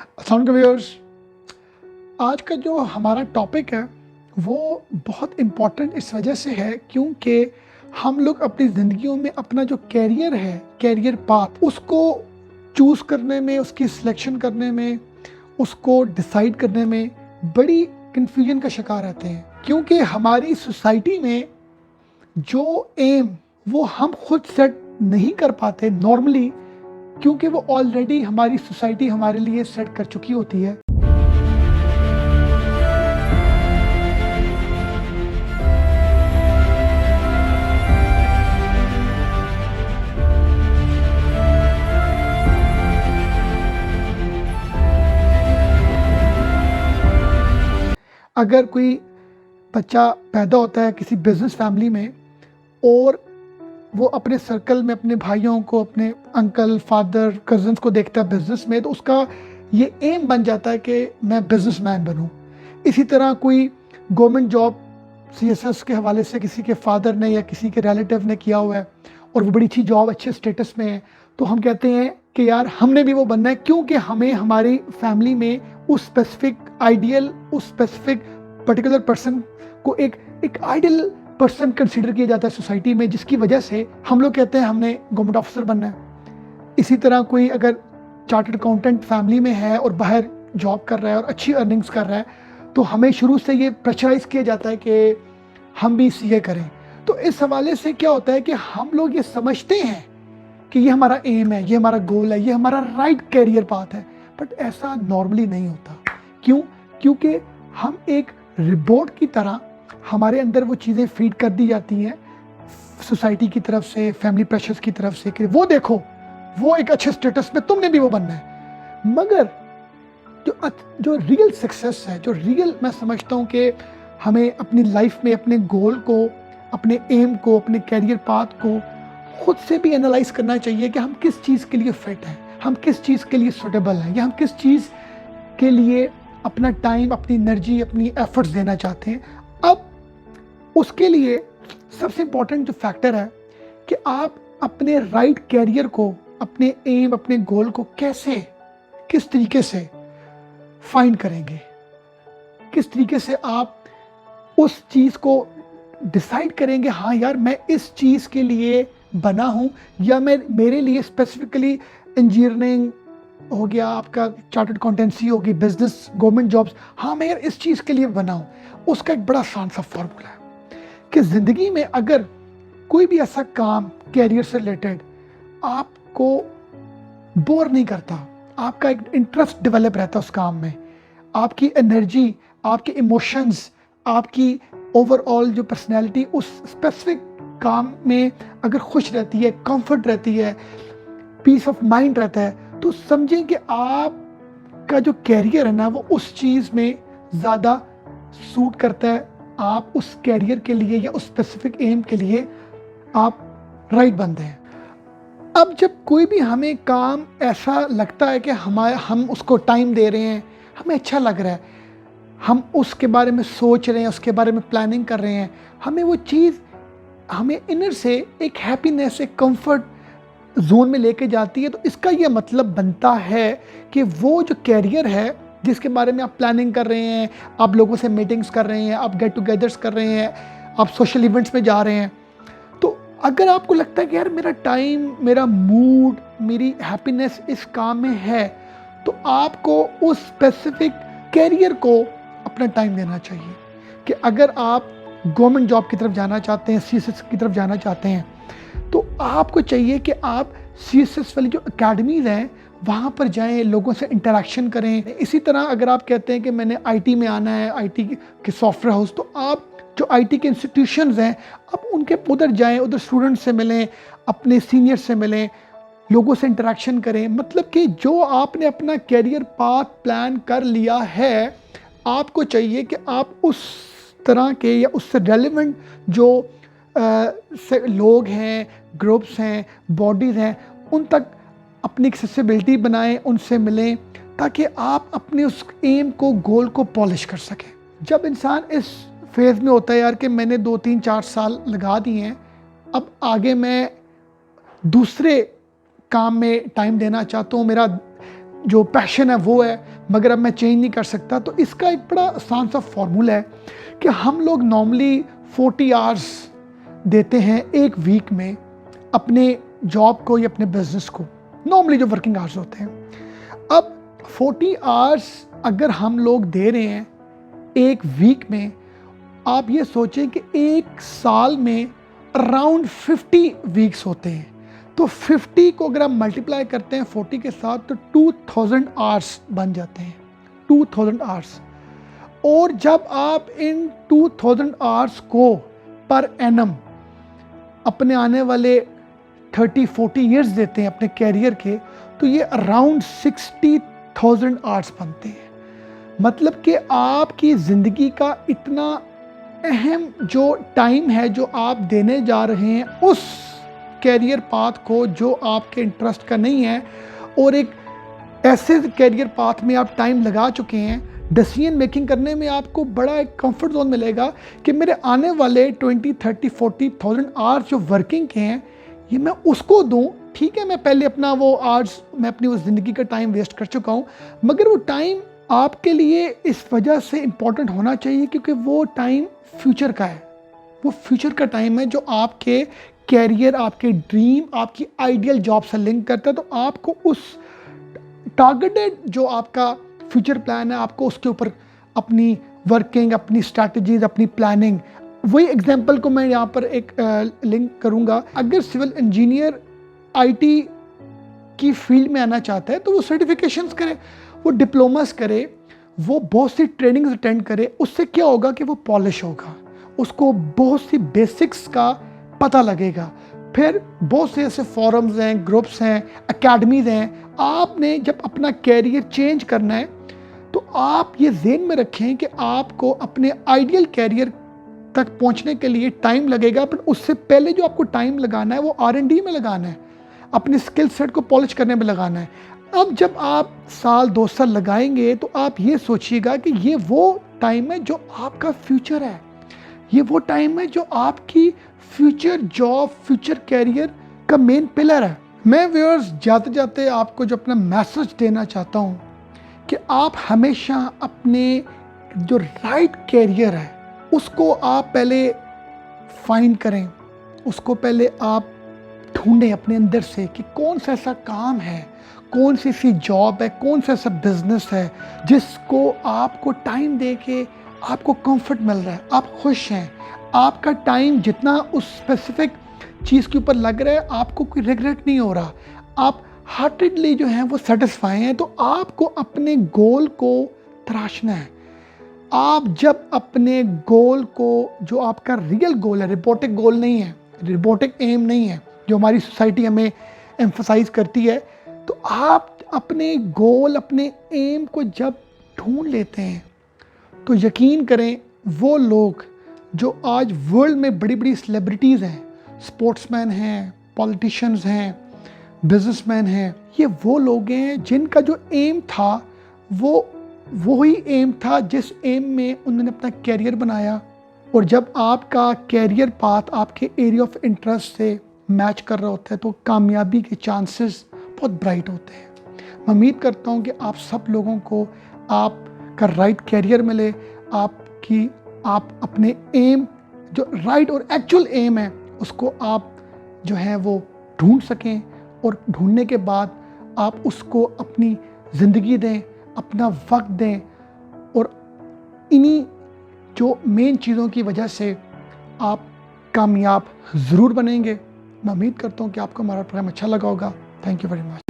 अस्सलाम व्यूअर्स, आज का जो हमारा टॉपिक है वो बहुत इम्पोर्टेंट इस वजह से है क्योंकि हम लोग अपनी ज़िंदगियों में अपना जो कैरियर है, कैरियर पाथ, उसको चूज़ करने में, उसकी सिलेक्शन करने में, उसको डिसाइड करने में बड़ी कन्फ्यूजन का शिकार रहते हैं। क्योंकि हमारी सोसाइटी में जो एम वो हम खुद सेट नहीं कर पाते नॉर्मली, क्योंकि वो ऑलरेडी हमारी सोसाइटी हमारे लिए सेट कर चुकी होती है। अगर कोई बच्चा पैदा होता है किसी बिजनेस फैमिली में और वो अपने सर्कल में अपने भाइयों को, अपने अंकल, फादर, कज़न्स को देखता है बिजनेस में, तो उसका ये एम बन जाता है कि मैं बिजनेसमैन बनूं। इसी तरह कोई गवर्नमेंट जॉब सीएसएस के हवाले से किसी के फादर ने या किसी के रिलेटिव ने किया हुआ है और वो बड़ी अच्छी जॉब, अच्छे स्टेटस में है, तो हम कहते हैं कि यार हमने भी वो बनना है, क्योंकि हमें हमारी फैमिली में उस स्पेसिफिक आइडियल, उस स्पेसिफिक पर्टिकुलर पर्सन को एक आइडियल पर्सन कंसीडर किया जाता है सोसाइटी में, जिसकी वजह से हम लोग कहते हैं हमने गवर्नमेंट ऑफिसर बनना है। इसी तरह कोई अगर चार्टर्ड अकाउंटेंट फैमिली में है और बाहर जॉब कर रहा है और अच्छी अर्निंग्स कर रहा है, तो हमें शुरू से ये प्रेशराइज किया जाता है कि हम भी सीए करें। तो इस हवाले से क्या होता है कि हम लोग ये समझते हैं कि ये हमारा एम है, ये हमारा गोल है, ये हमारा राइट कैरियर पाथ है, बट ऐसा नॉर्मली नहीं होता। क्यों? क्योंकि हम एक रिबोट की तरह हमारे अंदर वो चीज़ें फीड कर दी जाती हैं सोसाइटी की तरफ से, फैमिली प्रेशर्स की तरफ से, कि वो देखो वो एक अच्छे स्टेटस में, तुमने भी वो बनना है। मगर जो रियल सक्सेस है, जो रियल, मैं समझता हूँ कि हमें अपनी लाइफ में अपने गोल को, अपने एम को, अपने कैरियर पाथ को खुद से भी एनालाइज करना चाहिए कि हम किस चीज़ के लिए फिट हैं, हम किस चीज़ के लिए सूटेबल हैं, या हम किस चीज़ के लिए अपना टाइम, अपनी एनर्जी, अपनी एफर्ट्स देना चाहते हैं। अब उसके लिए सबसे इम्पॉर्टेंट जो फैक्टर है कि आप अपने राइट कैरियर को, अपने एम, अपने गोल को कैसे, किस तरीके से फाइंड करेंगे, किस तरीके से आप उस चीज़ को डिसाइड करेंगे, हाँ यार मैं इस चीज़ के लिए बना हूँ, या मेरे लिए स्पेसिफिकली इंजीनियरिंग हो गया, आपका चार्टर्ड अकाउंटेंसी होगी, बिजनेस, गवर्नमेंट जॉब्स, हाँ मैं यार इस चीज़ के लिए बना हूँ। उसका एक बड़ा आसान सा फॉर्मूला है कि ज़िंदगी में अगर कोई भी ऐसा काम कैरियर से रिलेटेड आपको बोर नहीं करता, आपका एक इंटरेस्ट डेवलप रहता है उस काम में, आपकी एनर्जी, आपके इमोशंस, आपकी ओवरऑल जो पर्सनैलिटी उस स्पेसिफिक काम में अगर खुश रहती है, कंफर्ट रहती है, पीस ऑफ माइंड रहता है, तो समझें कि आपका जो कैरियर है ना, वो उस चीज़ में ज़्यादा सूट करता है। आप उस कैरियर के लिए या उस स्पेसिफिक एम के लिए आप राइट बनते हैं। अब जब कोई भी हमें काम ऐसा लगता है कि हम उसको टाइम दे रहे हैं, हमें अच्छा लग रहा है, हम उसके बारे में सोच रहे हैं, उसके बारे में प्लानिंग कर रहे हैं, हमें वो चीज़ हमें इनर से एक हैप्पीनेस, एक कंफर्ट जोन में लेके जाती है, तो इसका ये मतलब बनता है कि वो जो कैरियर है जिसके बारे में आप प्लानिंग कर रहे हैं, आप लोगों से मीटिंग्स कर रहे हैं, आप गेट टुगेदर्स कर रहे हैं, आप सोशल इवेंट्स में जा रहे हैं, तो अगर आपको लगता है कि यार मेरा टाइम, मेरा मूड, मेरी हैप्पीनेस इस काम में है, तो आपको उस स्पेसिफिक कैरियर को अपना टाइम देना चाहिए। कि अगर आप गवर्नमेंट जॉब की तरफ जाना चाहते हैं, सीएसएस की तरफ जाना चाहते हैं, तो आपको चाहिए कि आप सीएसएस वाली जो अकेडमीज़ हैं वहाँ पर जाएं, लोगों से इंटरेक्शन करें। इसी तरह अगर आप कहते हैं कि मैंने आईटी में आना है, आईटी के सॉफ्टवेयर हाउस, तो आप जो आईटी के इंस्टीट्यूशंस हैं, आप उनके उधर जाएं, उधर स्टूडेंट से मिलें, अपने सीनियर से मिलें, लोगों से इंटरेक्शन करें। मतलब कि जो आपने अपना कैरियर पाथ प्लान कर लिया है, आपको चाहिए कि आप उस तरह के या उससे रेलिवेंट जो लोग हैं, ग्रुप्स हैं, बॉडीज़ हैं, उन तक अपनी एक्सेसिबिलिटी बनाएं, उनसे मिलें, ताकि आप अपने उस एम को, गोल को पॉलिश कर सकें। जब इंसान इस फेज़ में होता है यार कि मैंने 2-3-4 साल लगा दिए हैं, अब आगे मैं दूसरे काम में टाइम देना चाहता हूँ, मेरा जो पैशन है वो है, मगर अब मैं चेंज नहीं कर सकता। तो इसका एक बड़ा आसान सा फॉर्मूला है कि हम लोग नॉर्मली 40 आवर्स देते हैं एक वीक में अपने जॉब को या अपने बिजनेस को, नॉर्मली जो वर्किंग आवर्स होते हैं। अब 40 आवर्स अगर हम लोग दे रहे हैं एक वीक में, आप ये सोचें कि एक साल में अराउंड 50 वीक्स होते हैं। तो 50 को अगर हम मल्टीप्लाई करते हैं 40 के साथ तो 2000 आवर्स बन जाते हैं, 2000 आवर्स। और जब आप इन 2000 आवर्स को पर एनम अपने आने वाले 30-40 ईयर्स देते हैं अपने कैरियर के, तो ये अराउंड 60,000 आवर्स बनते हैं। मतलब कि आपकी ज़िंदगी का इतना अहम जो टाइम है जो आप देने जा रहे हैं उस कैरियर पाथ को जो आपके इंटरेस्ट का नहीं है, और एक ऐसे कैरियर पाथ में आप टाइम लगा चुके हैं, डिसीजन मेकिंग करने में आपको बड़ा एक कंफर्ट जोन मिलेगा कि मेरे आने वाले 20, 30, 40,000 आवर्स जो वर्किंग के हैं ये मैं उसको दूं। ठीक है, मैं पहले अपना वो आवर्स, मैं अपनी उस ज़िंदगी का टाइम वेस्ट कर चुका हूँ, मगर वो टाइम आपके लिए इस वजह से इम्पॉर्टेंट होना चाहिए क्योंकि वो टाइम फ्यूचर का है। वो फ्यूचर का टाइम है जो आपके कैरियर, आपके ड्रीम, आपकी आइडियल जॉब से लिंक करता है। तो आपको उस टारगेटेड जो आपका फ्यूचर प्लान है, आपको उसके ऊपर अपनी वर्किंग, अपनी स्ट्रैटेजीज, अपनी प्लानिंग, वही एग्जांपल को मैं यहाँ पर एक लिंक करूँगा। अगर सिविल इंजीनियर आईटी की फील्ड में आना चाहता है तो वो सर्टिफिकेशंस करे, वो डिप्लोमास करे, वो बहुत सी ट्रेनिंग्स अटेंड करे। उससे क्या होगा कि वो पॉलिश होगा, उसको बहुत सी बेसिक्स का पता लगेगा। फिर बहुत से ऐसे फॉरम्स हैं, ग्रुप्स हैं, एकेडमीज़ हैं। आपने जब अपना कैरियर चेंज करना है तो आप ये ज़हन में रखें कि आपको अपने आइडियल कैरियर तक पहुंचने के लिए टाइम लगेगा, पर उससे पहले जो आपको टाइम लगाना है वो R&D में लगाना है, अपने स्किल सेट को पॉलिश करने में लगाना है। अब जब आप साल 2 साल लगाएंगे तो आप ये सोचिएगा कि ये वो टाइम है जो आपका फ्यूचर है, ये वो टाइम है जो आपकी फ्यूचर जॉब, फ्यूचर कैरियर का मेन पिलर है। मैं व्यूअर्स जाते जाते आपको जो अपना मैसेज देना चाहता हूँ कि आप हमेशा अपने जो राइट कैरियर है उसको आप पहले फाइंड करें, उसको पहले आप ढूंढें अपने अंदर से कि कौन सा ऐसा काम है, कौन सी ऐसी जॉब है, कौन सा ऐसा बिजनेस है जिसको आपको टाइम दे के आपको कंफर्ट मिल रहा है, आप खुश हैं, आपका टाइम जितना उस स्पेसिफिक चीज़ के ऊपर लग रहा है आपको कोई रिग्रेट नहीं हो रहा, आप हार्टेडली जो है वो सेटिस्फाई हैं। तो आपको अपने गोल को तराशना है। आप जब अपने गोल को, जो आपका रियल गोल है, रिपोर्टिक गोल नहीं है, रिपोर्टिक एम नहीं है जो हमारी सोसाइटी हमें एम्फसाइज करती है, तो आप अपने गोल, अपने एम को जब ढूंढ लेते हैं तो यकीन करें वो लोग जो आज वर्ल्ड में बड़ी बड़ी सेलिब्रिटीज़ हैं, स्पोर्ट्समैन हैं, पॉलिटिशियंस हैं, बिजनेसमैन हैं, ये वो लोग हैं जिनका जो एम था वो वही एम था जिस एम में उन्होंने अपना कैरियर बनाया। और जब आपका कैरियर पाथ आपके एरिया ऑफ इंटरेस्ट से मैच कर रहा होता है तो कामयाबी के चांसेस बहुत ब्राइट होते हैं। मैं उम्मीद करता हूँ कि आप सब लोगों को आपका राइट कैरियर मिले, आप अपने एम जो राइट और एक्चुअल एम है उसको आप जो है वो ढूंढ सकें, और ढूंढने के बाद आप उसको अपनी ज़िंदगी दें, अपना वक्त दें, और इन्हीं जो मेन चीज़ों की वजह से आप कामयाब ज़रूर बनेंगे। मैं उम्मीद करता हूँ कि आपको हमारा प्रोग्राम अच्छा लगा होगा। Thank you very much.